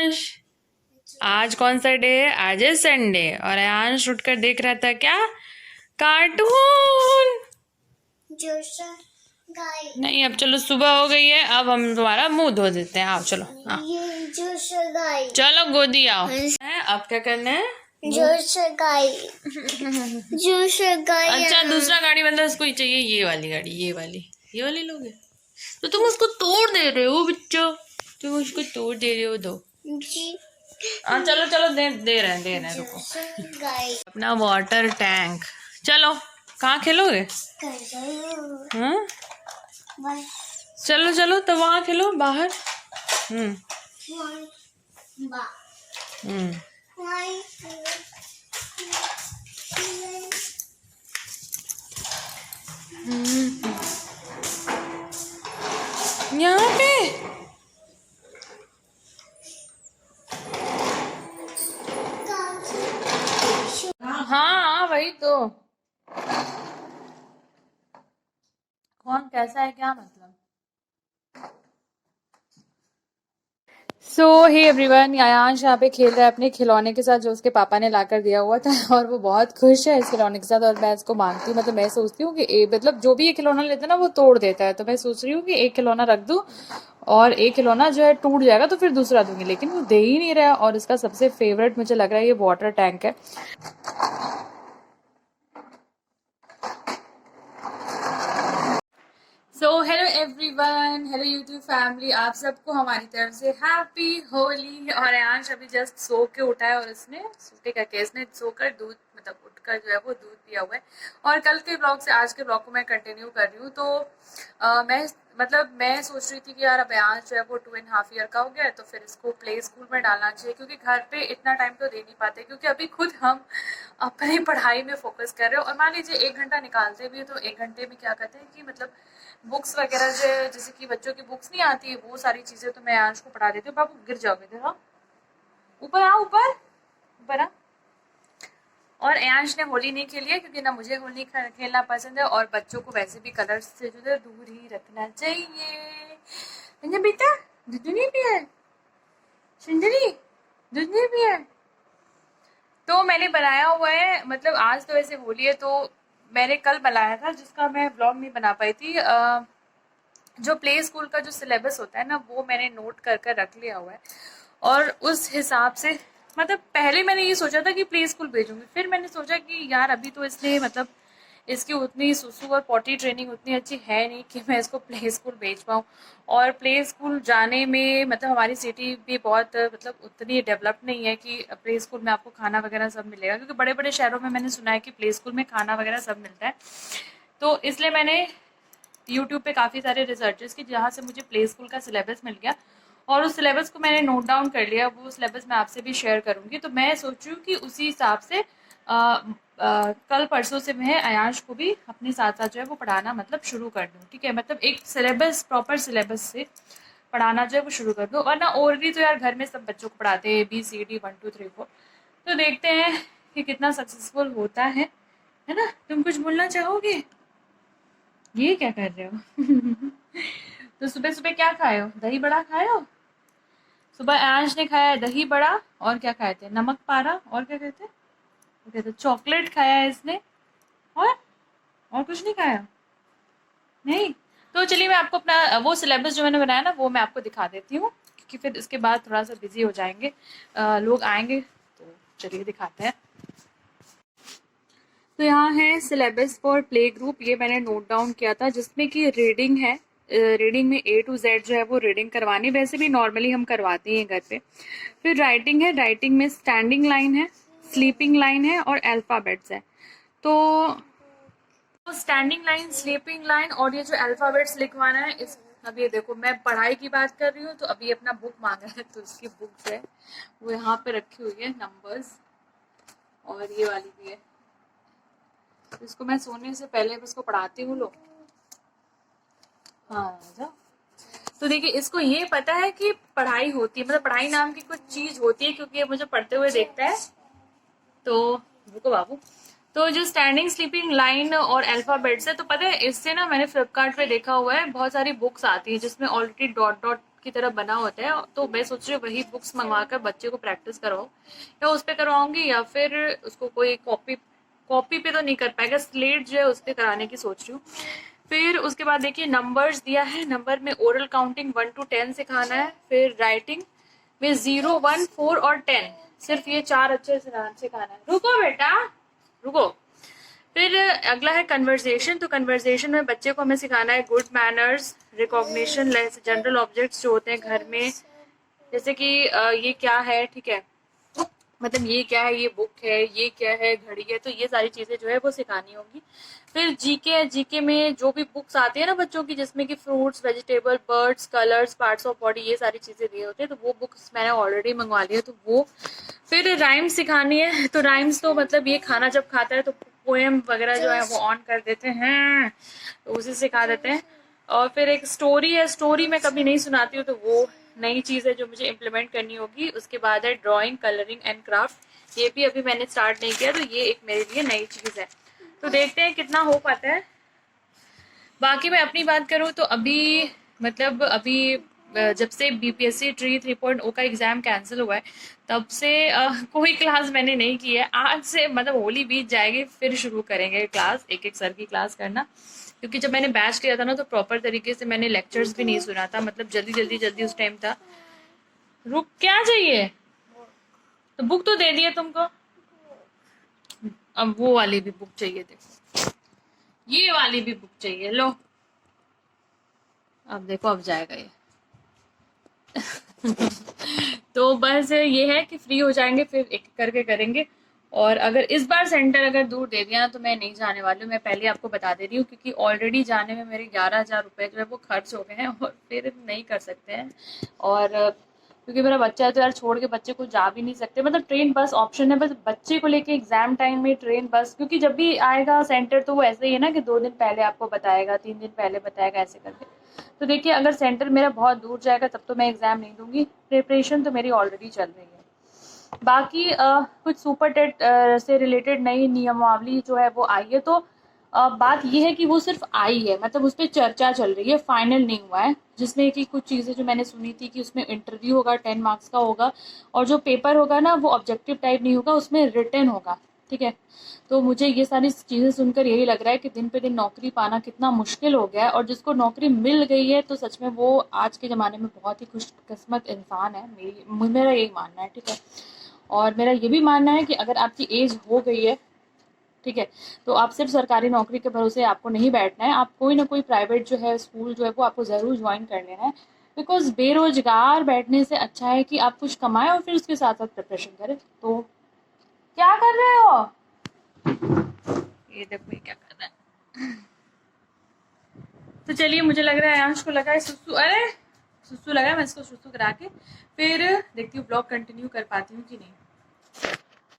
अयांश, आज कौन सा डे है? आज है संडे और अयांश उठकर देख रहा था क्या? कार्टून। नहीं, अब चलो सुबह हो गई है, अब हम तुम्हारा मुंह धो देते हैं। आओ चलो, आओ चलो गोदी आओ। अब क्या करना है? अच्छा, दूसरा गाड़ी मतलब इसको ही चाहिए, ये वाली गाड़ी, ये वाली लोगे तो तुम उसको तोड़ दे रहे हो बच्चों, तुम उसको तोड़ दे रहे हो। दो हाँ चलो चलो, दे रहे हैं रुको। अपना वाटर टैंक। चलो कहाँ खेलोगे? हाँ चलो चलो तो वहाँ खेलो बाहर। हम्म। यहाँ पे हाँ वही तो। कौन कैसा है क्या मतलब? सो हे एवरीवन, अयांश यहाँ पे खेल रहा है अपने खिलौने के साथ जो उसके पापा ने लाकर दिया हुआ था और वो बहुत खुश है इस खिलौने के साथ। और मैं इसको मानती हूँ, मतलब मैं सोचती हूँ कि मतलब जो भी ये खिलौना लेता है ना वो तोड़ देता है, तो मैं सोच रही हूँ कि एक खिलौना रख दूँ और एक खिलौना जो है टूट जाएगा तो फिर दूसरा दूंगी, लेकिन वो दे ही नहीं रहा। और इसका सबसे फेवरेट मुझे लग रहा है ये वाटर टैंक है। So hello everyone, hello YouTube family, आप सबको हमारी तरफ से हैप्पी होली। और अयांश अभी जस्ट सो के उठा है और इसने सोके का केस ने सोकर दूध मतलब उठकर जो है वो दूध पिया हुआ है। और कल के ब्लॉग से आज के ब्लॉग को मैं कंटिन्यू कर रही हूँ। तो मैं सोच रही थी कि यार अब अयांश जो है वो 2.5 ईयर का हो गया है, तो फिर इसको प्ले स्कूल में डालना चाहिए, क्योंकि घर पे इतना टाइम तो दे नहीं पाते, क्योंकि अभी खुद हम अपनी पढ़ाई में फोकस कर रहे हो। और मान लीजिए 1 घंटा निकालते भी है तो 1 घंटे में क्या कहते हैं कि मतलब बुक्स वगैरह जो जैसे कि बच्चों की बुक्स नहीं आती है वो सारी चीजें तो मैं अयांश को पढ़ा देती हूँ। बाबू गिर जाओगे, देखो ऊपर आ, ऊपर आ। और अयांश ने होली नहीं खेली है क्योंकि ना मुझे होली खेलना पसंद है और बच्चों को वैसे भी कलर से जो है दूर ही रखना चाहिए। बेटा दूध नहीं पिया है? सुंदरी दूध नहीं पिया है? तो मैंने बनाया हुआ है, मतलब आज तो वैसे होली है तो मैंने कल बनाया था जिसका मैं ब्लॉग नहीं बना पाई थी। जो प्ले स्कूल का जो सिलेबस होता है ना वो मैंने नोट कर कर रख लिया हुआ है। और उस हिसाब से मतलब पहले मैंने ये सोचा था कि प्ले स्कूल भेजूंगी, फिर मैंने सोचा कि यार अभी तो इसने मतलब इसकी उतनी सुसु और पॉटी ट्रेनिंग उतनी अच्छी है नहीं कि मैं इसको प्ले स्कूल भेज पाऊँ। और प्ले स्कूल जाने में मतलब हमारी सिटी भी बहुत मतलब उतनी डेवलप नहीं है कि प्ले स्कूल में आपको खाना वगैरह सब मिलेगा, क्योंकि बड़े बड़े शहरों में मैंने सुना है कि प्ले स्कूल में खाना वगैरह सब मिलता है। तो इसलिए मैंने यूट्यूब पे काफ़ी सारे रिसर्चेस की जहाँ से मुझे प्ले स्कूल का सिलेबस मिल गया और उस सिलेबस को मैंने नोट डाउन कर लिया। वो सिलेबस मैं आपसे भी शेयर करूँगी। तो मैं सोच रही हूँ कि उसी हिसाब से कल परसों से मैं अयांश को भी अपने साथ साथ जो है वो पढ़ाना मतलब शुरू कर दूँ। ठीक है, मतलब एक सिलेबस प्रॉपर सिलेबस से पढ़ाना जो है वो शुरू कर दूँ। वरना और भी तो यार घर में सब बच्चों को पढ़ाते हैं ABCD 1 2 3 4। तो देखते हैं कि कितना सक्सेसफुल होता है ना। तुम कुछ बोलना चाहोगे? ये क्या कर रहे हो? तो सुबह सुबह क्या खाए हो? दही बड़ा खाए हो? सुबह अयांश ने खाया है दही बड़ा, और क्या खाए थे? नमक पारा, और क्या कहते हैं? वो कहते चॉकलेट खाया है इसने, और कुछ नहीं खाया? नहीं? तो चलिए मैं आपको अपना वो सिलेबस जो मैंने बनाया ना वो मैं आपको दिखा देती हूँ, क्योंकि फिर इसके बाद थोड़ा सा बिजी हो जाएंगे, लोग आएंगे। तो चलिए दिखाते हैं। तो यहाँ है सिलेबस फॉर प्ले ग्रुप, ये मैंने नोट डाउन किया था, जिसमें कि रीडिंग है। रीडिंग में A to Z जो है वो रीडिंग करवानी, वैसे भी नॉर्मली हम करवाते हैं घर पे। फिर राइटिंग है, राइटिंग में स्टैंडिंग लाइन है, स्लीपिंग लाइन है और अल्फ़ाबेट्स है। तो स्टैंडिंग लाइन, स्लीपिंग लाइन और ये जो अल्फ़ाबेट्स लिखवाना है इस अब ये देखो मैं पढ़ाई की बात कर रही हूँ तो अभी अपना बुक मांगा है, तो इसकी बुक जो है वो यहाँ पे रखी हुई है, नंबर्स, और ये वाली भी है। इसको मैं सोने से पहले इसको पढ़ाती हूँ लोग। हाँ जाओ। तो देखिए इसको ये पता है कि पढ़ाई होती है, मतलब पढ़ाई नाम की कुछ चीज होती है, क्योंकि ये मुझे पढ़ते हुए देखता है। तो रुको बाबू। तो जो स्टैंडिंग स्लीपिंग लाइन और अल्फाबेट्स है, तो पता है इससे ना मैंने फ्लिपकार्ट पे देखा हुआ है बहुत सारी बुक्स आती है जिसमें ऑलरेडी डॉट डॉट की तरह बना होता है, तो मैं सोच रही हूँ वही बुक्स मंगवा कर बच्चे को प्रैक्टिस करवाऊँ, या उस पर करवाऊंगी या फिर उसको कोई कॉपी, कॉपी पे तो नहीं कर पाएगा, स्लेट जो है उस पर कराने की सोच रही हूँ। फिर उसके बाद देखिए नंबर्स दिया है, नंबर में ओरल काउंटिंग 1 to 10 सिखाना है, फिर राइटिंग में 0, 1, 4 और 10, सिर्फ ये 4 अच्छे से सिखाना है। रुको बेटा रुको। फिर अगला है कन्वर्सेशन, तो कन्वर्सेशन में बच्चे को हमें सिखाना है good manners, recognition, general objects जो होते हैं घर में, जैसे कि ये क्या है, ठीक है, मतलब ये क्या है, ये बुक है, ये क्या है, घड़ी है, तो ये सारी चीजें जो है वो सिखानी होगी। फिर जीके है, जीके में जो भी बुक्स आती है ना बच्चों की, जिसमें कि fruits, vegetable, birds, colours, parts of body, ये सारी चीजें दिए होते हैं, तो वो बुक्स मैंने ऑलरेडी मंगवा ली है, तो वो। फिर राइम्स सिखानी है, तो राइम्स तो मतलब ये खाना जब खाता है तो पोएम वगैरह जो है वो ऑन कर देते हैं, तो उसे सिखा देते हैं। और फिर एक स्टोरी है, स्टोरी मैं कभी नहीं सुनाती हूँ, तो वो नई चीज है जो मुझे इम्प्लीमेंट करनी होगी। उसके बाद है ड्राइंग, कलरिंग एंड क्राफ्ट, ये भी अभी मैंने स्टार्ट नहीं किया, तो ये एक मेरे लिए नई चीज है, तो देखते हैं कितना हो पाता है। बाकी मैं अपनी बात करूँ तो अभी मतलब अभी जब से बीपीएससी ट्री 3.0 का एग्जाम कैंसिल हुआ है, तब से कोई क्लास मैंने नहीं की है। आज से मतलब होली बीत जाएगी फिर शुरू करेंगे क्लास, एक एक सर की क्लास करना, क्योंकि जब मैंने बैच किया था ना तो प्रॉपर तरीके से मैंने लेक्चर्स भी नहीं सुना था, मतलब जल्दी जल्दी जल्दी उस टाइम था। रुक, क्या चाहिए? तो बुक तो दे दिए तुमको, अब वो वाली भी बुक चाहिए, देखो ये वाली भी बुक चाहिए, लो अब देखो अब जाएगा ये। तो बस ये है कि फ्री हो जाएंगे फिर एक करके करेंगे। और अगर इस बार सेंटर अगर दूर दे दिया ना तो मैं नहीं जाने वाली हूँ, मैं पहले आपको बता दे रही हूँ, क्योंकि ऑलरेडी जाने में मेरे 11,000 रुपए जो है वो खर्च हो गए हैं और फिर नहीं कर सकते हैं। और क्योंकि मेरा बच्चा है तो यार छोड़ के बच्चे को जा भी नहीं सकते, मतलब ट्रेन बस ऑप्शन है, बस बच्चे को लेके एग्जाम टाइम में ट्रेन बस, क्योंकि जब भी आएगा सेंटर तो वो ऐसे ही है ना कि 2 दिन पहले आपको बताएगा, 3 दिन पहले बताएगा, ऐसे करके। तो देखिए अगर सेंटर मेरा बहुत दूर जाएगा तब तो मैं एग्जाम नहीं दूंगी, प्रिपरेशन तो मेरी ऑलरेडी चल रही है। बाकी कुछ सुपर टेट से रिलेटेड नई नियमावली जो है वो आई है, तो बात यह है कि वो सिर्फ आई है, मतलब उस पर चर्चा चल रही है, फाइनल नहीं हुआ है, जिसमें कि कुछ चीज़ें जो मैंने सुनी थी कि उसमें इंटरव्यू होगा 10 मार्क्स का होगा, और जो पेपर होगा ना वो ऑब्जेक्टिव टाइप नहीं होगा, उसमें रिटन होगा, ठीक है। तो मुझे ये सारी चीज़ें सुनकर यही लग रहा है कि दिन पे दिन नौकरी पाना कितना मुश्किल हो गया है, और जिसको नौकरी मिल गई है तो सच में वो आज के ज़माने में बहुत ही खुशकिस्मत इंसान है, मेरा यही मानना है, ठीक है। और मेरा ये भी मानना है कि अगर आपकी एज हो गई है, ठीक है, तो आप सिर्फ सरकारी नौकरी के भरोसे आपको नहीं बैठना है, आप कोई ना कोई प्राइवेट जो है स्कूल जो है वो आपको ज़रूर ज्वाइन कर लेना है, बिकॉज बेरोजगार बैठने से अच्छा है कि आप कुछ कमाएं और फिर उसके साथ साथ प्रिपरेशन करें। तो क्या कर रहे हो? ये देखो ये क्या कर रहा है। तो चलिए, मुझे लग रहा है आयांश को लगा है सुसु, अरे सुसु लगा है, मैं इसको सुसु करा के फिर देखती हूँ ब्लॉग कंटिन्यू कर पाती हूँ कि नहीं।